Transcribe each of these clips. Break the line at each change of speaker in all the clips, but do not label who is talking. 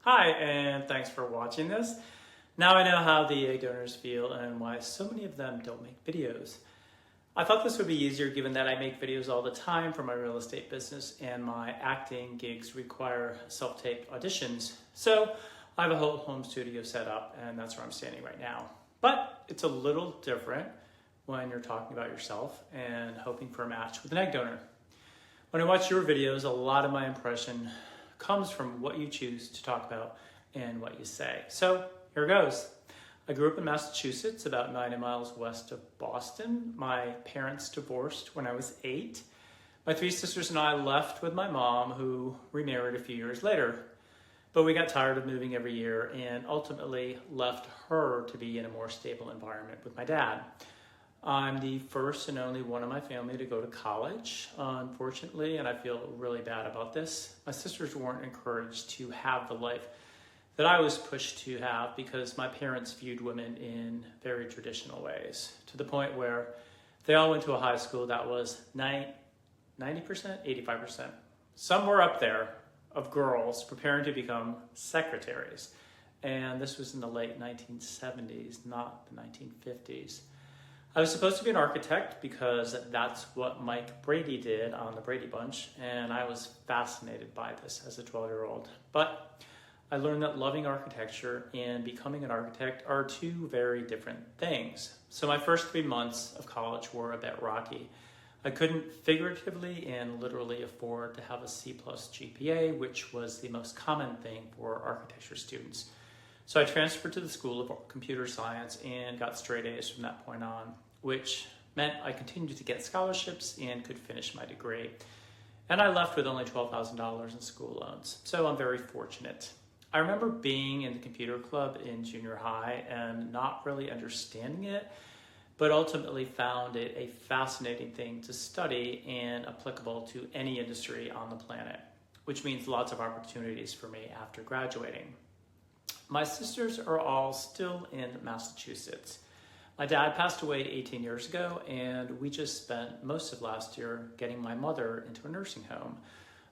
Hi, and thanks for watching this. Now I know how the egg donors feel and why so many of them don't make videos. I thought this would be easier given that I make videos all the time for my real estate business and my acting gigs require self-taped auditions. So I have a whole home studio set up and that's where I'm standing right now. But it's a little different when you're talking about yourself and hoping for a match with an egg donor. When I watch your videos, a lot of my impression comes from what you choose to talk about and what you say. So here goes. I grew up in Massachusetts, about 90 miles west of Boston. My parents divorced when I was 8. My 3 sisters and I left with my mom, who remarried a few years later. But we got tired of moving every year and ultimately left her to be in a more stable environment with my dad. I'm the first and only one in my family to go to college, unfortunately, and I feel really bad about this. My sisters weren't encouraged to have the life that I was pushed to have because my parents viewed women in very traditional ways, to the point where they all went to a high school that was 90%, 85%. Somewhere up there of girls preparing to become secretaries. And this was in the late 1970s, not the 1950s. I was supposed to be an architect because that's what Mike Brady did on the Brady Bunch, and I was fascinated by this as a 12-year-old. But I learned that loving architecture and becoming an architect are two very different things. So my first 3 months of college were a bit rocky. I couldn't figuratively and literally afford to have a C+ GPA, which was the most common thing for architecture students. So I transferred to the School of Computer Science and got straight A's from that point on, which meant I continued to get scholarships and could finish my degree. And I left with only $12,000 in school loans, so I'm very fortunate. I remember being in the computer club in junior high and not really understanding it, but ultimately found it a fascinating thing to study and applicable to any industry on the planet, which means lots of opportunities for me after graduating. My sisters are all still in Massachusetts. My dad passed away 18 years ago, and we just spent most of last year getting my mother into a nursing home.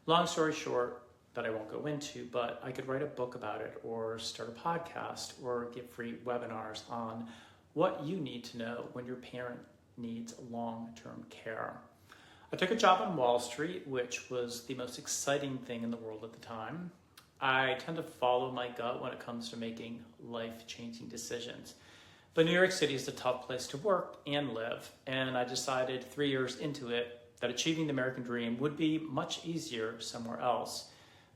Long story short, that I won't go into, but I could write a book about it or start a podcast or give free webinars on what you need to know when your parent needs long-term care. I took a job on Wall Street, which was the most exciting thing in the world at the time. I tend to follow my gut when it comes to making life-changing decisions. But New York City is a tough place to work and live, and I decided 3 years into it that achieving the American dream would be much easier somewhere else.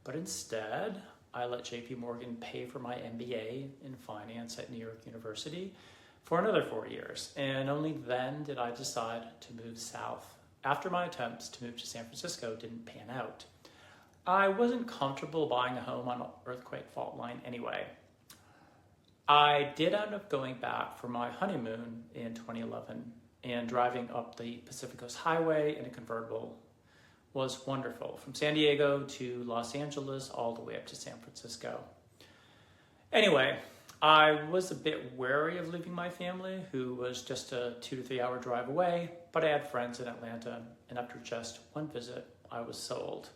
But instead, I let JP Morgan pay for my MBA in finance at New York University for another 4 years, and only then did I decide to move south, after my attempts to move to San Francisco didn't pan out. I wasn't comfortable buying a home on an earthquake fault line anyway. I did end up going back for my honeymoon in 2011, and driving up the Pacific Coast Highway in a convertible was wonderful, from San Diego to Los Angeles all the way up to San Francisco. Anyway, I was a bit wary of leaving my family, who was just a 2 to 3 hour drive away, but I had friends in Atlanta, and after just one visit, I was sold.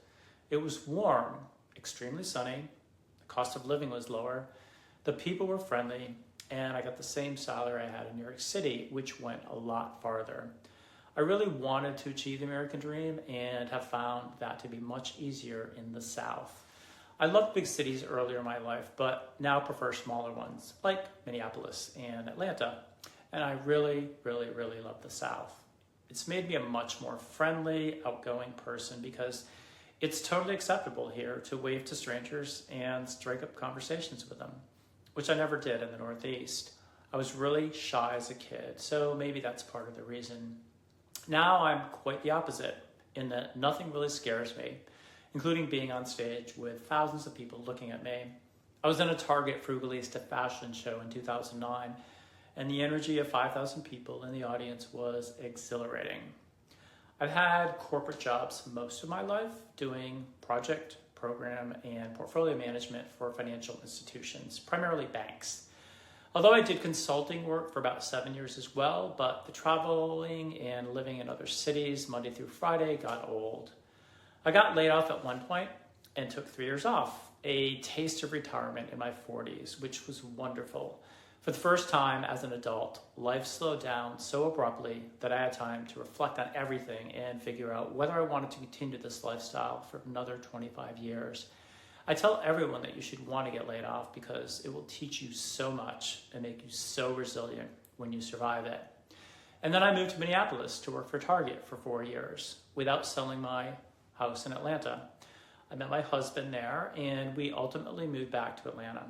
It was warm, extremely sunny, the cost of living was lower, the people were friendly, and I got the same salary I had in New York City, which went a lot farther. I really wanted to achieve the American dream and have found that to be much easier in the South. I loved big cities earlier in my life, but now prefer smaller ones like Minneapolis and Atlanta. And I really, really, really love the South. It's made me a much more friendly, outgoing person because it's totally acceptable here to wave to strangers and strike up conversations with them, which I never did in the Northeast. I was really shy as a kid, so maybe that's part of the reason. Now I'm quite the opposite, in that nothing really scares me, including being on stage with thousands of people looking at me. I was in a Target Frugalista fashion show in 2009, and the energy of 5,000 people in the audience was exhilarating. I've had corporate jobs most of my life, doing project, program, and portfolio management for financial institutions, primarily banks. Although I did consulting work for about 7 years as well, but the traveling and living in other cities Monday through Friday got old. I got laid off at one point, and took 3 years off, a taste of retirement in my 40s, which was wonderful. For the first time as an adult, life slowed down so abruptly that I had time to reflect on everything and figure out whether I wanted to continue this lifestyle for another 25 years. I tell everyone that you should want to get laid off because it will teach you so much and make you so resilient when you survive it. And then I moved to Minneapolis to work for Target for 4 years without selling my house in Atlanta. I met my husband there, and we ultimately moved back to Atlanta.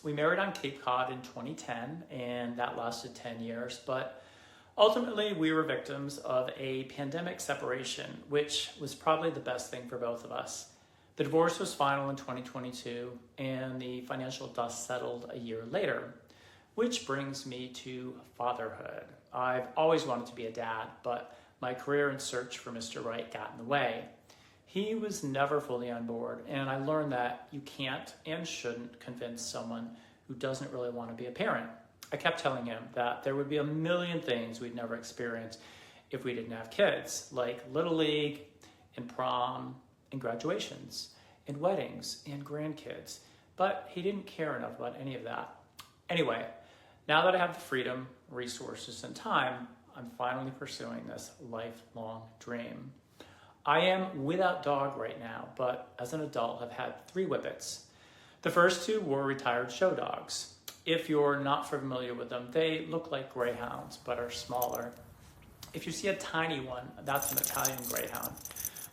We married on Cape Cod in 2010, and that lasted 10 years, but ultimately we were victims of a pandemic separation, which was probably the best thing for both of us. The divorce was final in 2022, and the financial dust settled a year later, which brings me to fatherhood. I've always wanted to be a dad, but my career and search for Mr. Right got in the way. He was never fully on board, and I learned that you can't and shouldn't convince someone who doesn't really want to be a parent. I kept telling him that there would be a million things we'd never experience if we didn't have kids, like Little League and prom and graduations and weddings and grandkids, but he didn't care enough about any of that. Anyway, now that I have the freedom, resources, and time, I'm finally pursuing this lifelong dream. I am without dog right now, but as an adult have had 3 whippets. The first 2 were retired show dogs. If you're not familiar with them, they look like greyhounds, but are smaller. If you see a tiny one, that's an Italian greyhound.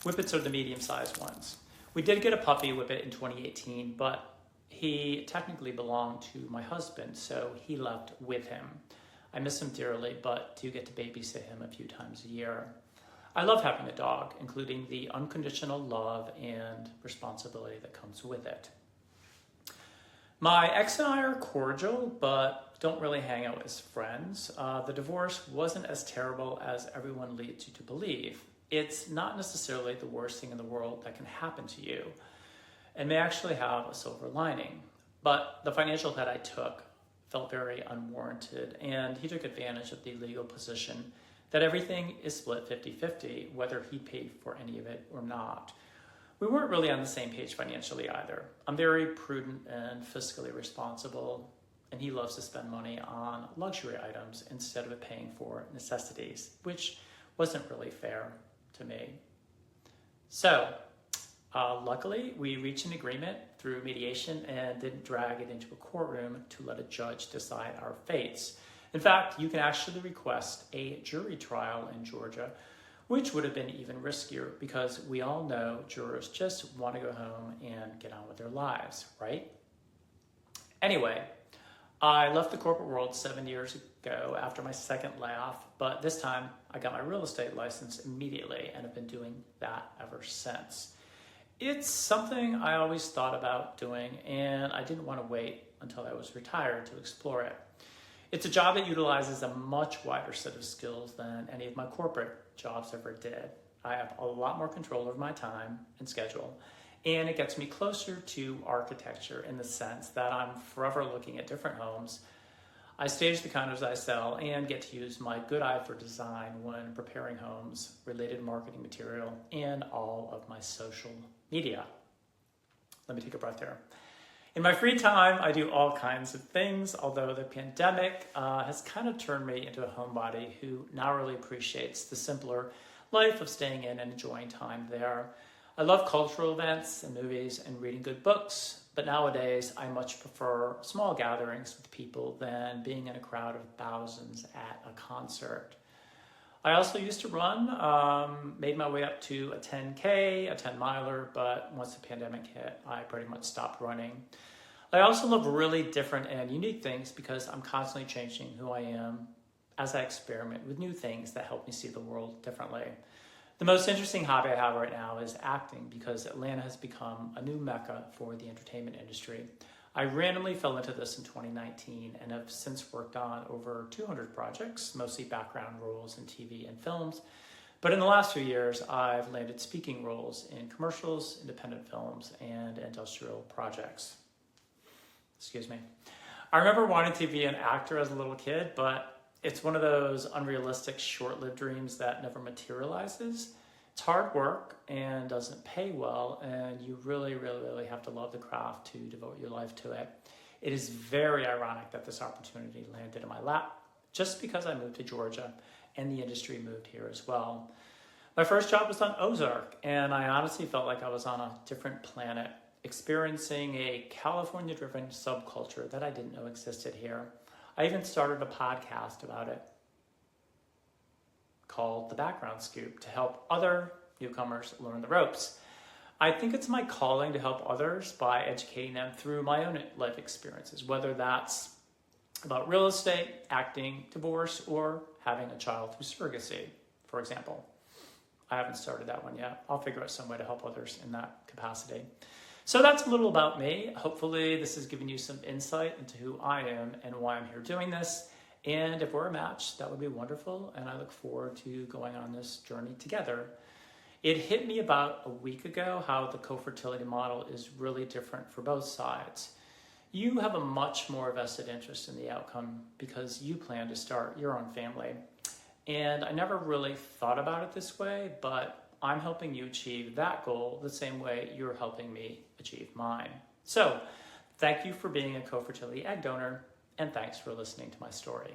Whippets are the medium-sized ones. We did get a puppy whippet in 2018, but he technically belonged to my husband, so he left with him. I miss him dearly, but do get to babysit him a few times a year. I love having a dog, including the unconditional love and responsibility that comes with it. My ex and I are cordial, but don't really hang out as friends. The divorce wasn't as terrible as everyone leads you to believe. It's not necessarily the worst thing in the world that can happen to you, and may actually have a silver lining. But the financial hit I took felt very unwarranted, and he took advantage of the legal position that everything is split 50-50, whether he paid for any of it or not. We weren't really on the same page financially either. I'm very prudent and fiscally responsible, and he loves to spend money on luxury items instead of paying for necessities, which wasn't really fair to me. So, luckily, we reached an agreement through mediation and didn't drag it into a courtroom to let a judge decide our fates. In fact, you can actually request a jury trial in Georgia, which would have been even riskier because we all know jurors just want to go home and get on with their lives, right? Anyway, I left the corporate world 7 years ago after my second layoff, but this time I got my real estate license immediately and have been doing that ever since. It's something I always thought about doing, and I didn't want to wait until I was retired to explore it. It's a job that utilizes a much wider set of skills than any of my corporate jobs ever did. I have a lot more control over my time and schedule, and it gets me closer to architecture in the sense that I'm forever looking at different homes. I stage the condos I sell and get to use my good eye for design when preparing homes, related marketing material, and all of my social media. Let me take a breath here. In my free time, I do all kinds of things, although the pandemic has kind of turned me into a homebody who now really appreciates the simpler life of staying in and enjoying time there. I love cultural events and movies and reading good books, but nowadays I much prefer small gatherings with people than being in a crowd of thousands at a concert. I also used to run, made my way up to a 10K, a 10-miler, but once the pandemic hit, I pretty much stopped running. I also love really different and unique things because I'm constantly changing who I am as I experiment with new things that help me see the world differently. The most interesting hobby I have right now is acting because Atlanta has become a new mecca for the entertainment industry. I randomly fell into this in 2019 and have since worked on over 200 projects, mostly background roles in TV and films. But in the last few years, I've landed speaking roles in commercials, independent films, and industrial projects. Excuse me. I remember wanting to be an actor as a little kid, but it's one of those unrealistic, short-lived dreams that never materializes. It's hard work and doesn't pay well, and you really, really, really have to love the craft to devote your life to it. It is very ironic that this opportunity landed in my lap just because I moved to Georgia and the industry moved here as well. My first job was on Ozark, and I honestly felt like I was on a different planet, experiencing a California-driven subculture that I didn't know existed here. I even started a podcast about it called The Background Scoop to help other newcomers learn the ropes. I think it's my calling to help others by educating them through my own life experiences, whether that's about real estate, acting, divorce, or having a child through surrogacy, for example. I haven't started that one yet. I'll figure out some way to help others in that capacity. So that's a little about me. Hopefully this has given you some insight into who I am and why I'm here doing this. And if we're a match, that would be wonderful. And I look forward to going on this journey together. It hit me about a week ago how the co-fertility model is really different for both sides. You have a much more vested interest in the outcome because you plan to start your own family. And I never really thought about it this way, but I'm helping you achieve that goal the same way you're helping me achieve mine. So thank you for being a co-fertility egg donor, and thanks for listening to my story.